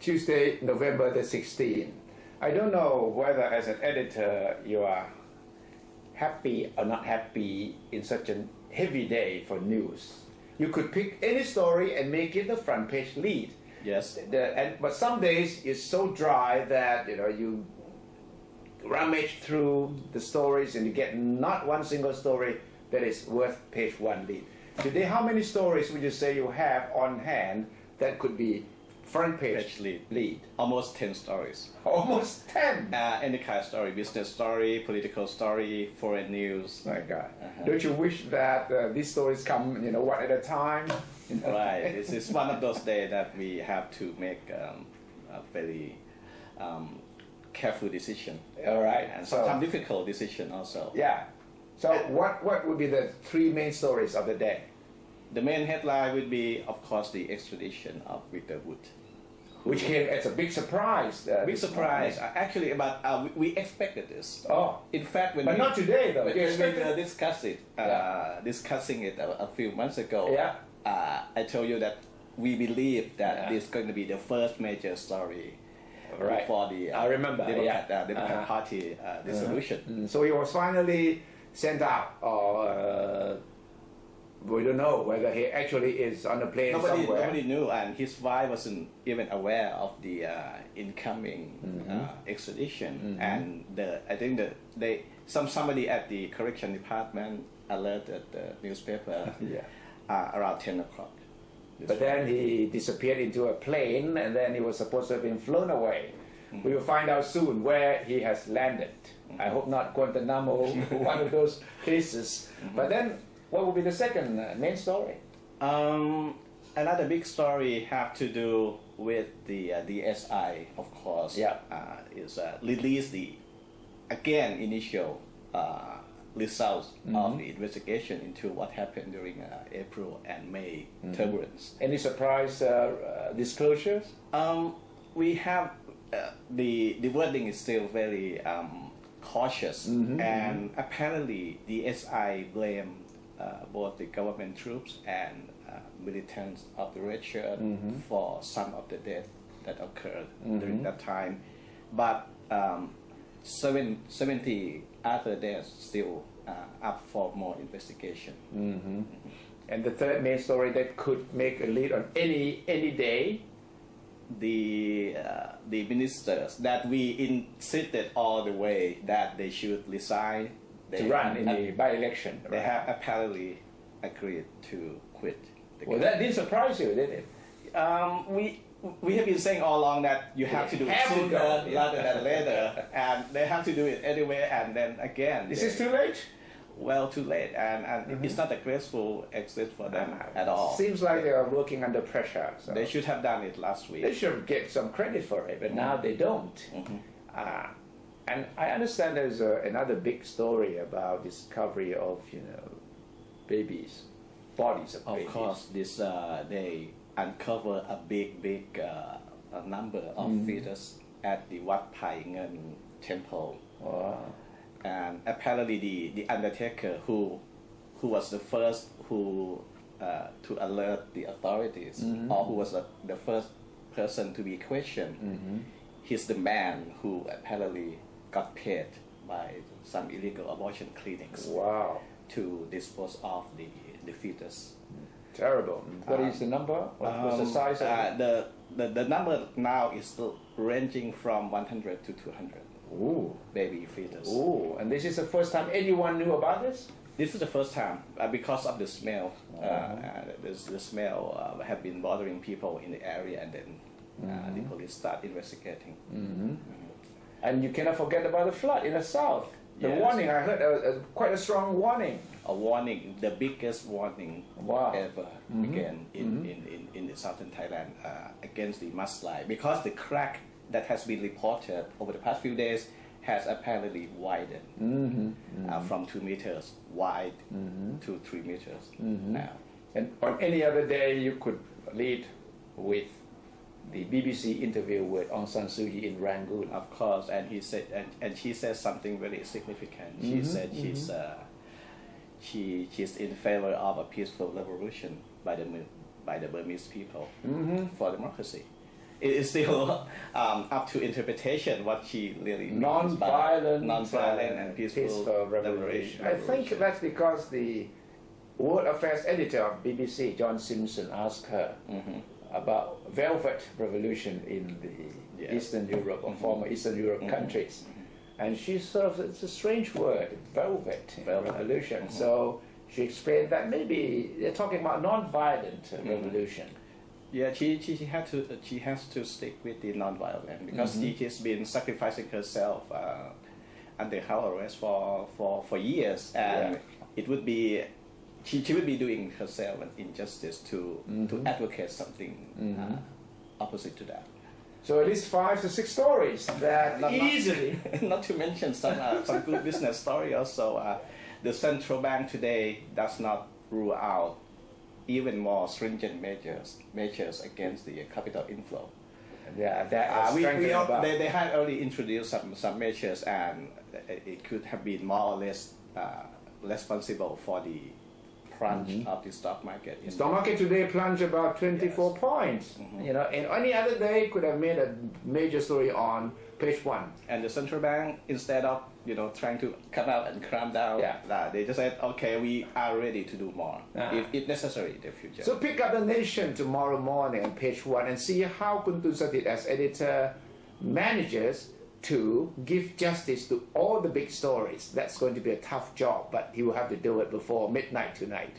Tuesday, November the 16th. I don't know whether as an editor you are happy or not happy in such a heavy day for news. You could pick any story and make it the front page lead. Yes. But some days it's so dry that you rummage through the stories and you get not one single story that is worth page one lead. Today, how many stories would you say you have on hand that could be front page lead? Almost 10 stories. Almost 10? Any kind of story, business story, political story, foreign news. My God. Don't you wish that these stories come, one at a time? Right. This is one of those days that we have to make a very careful decision. All right. And sometimes difficult decision also. Yeah. So what would be the three main stories of the day? The main headline would be, of course, the extradition of Victor Wood. Which came as a big surprise. Big surprise. Actually, but we expected this. Oh. In fact, but not today, though. When we discussing it a few months ago, I told you that we believe that this is going to be the first major story for the I remember. Democrat Party dissolution. So he was finally sent out, or we don't know whether he actually is on a plane somewhere. Nobody knew, and his wife wasn't even aware of the incoming extradition. And I think that somebody at the correction department alerted the newspaper around 10 o'clock. But then he disappeared into a plane, and then he was supposed to have been flown away. We will find out soon where he has landed. I hope not Guantanamo, one of those cases. But then, what will be the second main story? Another big story have to do with the DSI, of course. Is release the initial results of the investigation into what happened during April and May turbulence. Any surprise disclosures? We have the wording is still very cautious, and apparently the SI blamed both the government troops and militants of the Red Shirt for some of the deaths that occurred during that time. But 70 other deaths still up for more investigation. And the third main story that could make a lead on any day? The ministers that we insisted all the way that they should resign to run in the by-election. They have apparently agreed to quit. Well, that didn't surprise you, did it? We have been saying all along that you have to do it sooner rather than later, and they have to do it anyway. And then again, is this too late? Well, too late, and it's not a graceful exit for them at all. Seems like they are working under pressure. So they should have done it last week. They should get some credit for it, but now they don't. And I understand there's another big story about discovery of babies, bodies of babies. Of course, they uncover a big number of fetus at the Wat Pai Ngan temple. Wow. And apparently the undertaker who was the first to alert the authorities, or who was the first person to be questioned, he's the man who apparently got paid by some illegal abortion clinics to dispose of the fetus. Terrible. What is the number? What's the size of it? The number now is still ranging from 100 to 200. Ooh. Baby fetus. Ooh, and this is the first time anyone knew about this? This is the first time because of the smell. The smell have been bothering people in the area, and then the police start investigating. And you cannot forget about the flood in the south. The warning, I heard quite a strong warning. A warning, the biggest warning ever began in the southern Thailand against the mudslide, because the crack that has been reported over the past few days has apparently widened from 2 meters wide to 3 meters now. And on any other day, you could lead with the BBC interview with Aung San Suu Kyi in Rangoon. Of course, and he said, and she said something very significant. She said she's in favor of a peaceful revolution by the Burmese people for democracy. it is still up to interpretation what she really means Non-violent, by non-violent and peaceful revolution. I think that's because the World Affairs editor of BBC, John Simpson, asked her about velvet revolution in the Eastern Europe or former Eastern Europe countries. And she sort of, it's a strange word, velvet revolution. So she explained that maybe they're talking about non-violent revolution. Yeah, she has to stick with the non-violent because she's been sacrificing herself under house arrest for years, and it would be she would be doing herself an injustice to advocate something opposite to that. So at least 5 to 6 stories that easily. Not to mention some good business story also. The central bank today does not rule out even more stringent measures against the capital inflow. Yeah, they had already introduced some measures, and it could have been more or less responsible for the plunge of the stock market. The stock market today plunged about 24 points. You know, and any other day could have made a major story on page 1. And the central bank, instead of trying to come out and clamp down, they just said, okay, we are ready to do more if necessary in the future. So pick up The Nation tomorrow morning on page 1 and see how Kun Satit as editor manages to give justice to all the big stories. That's going to be a tough job, but he will have to do it before midnight tonight.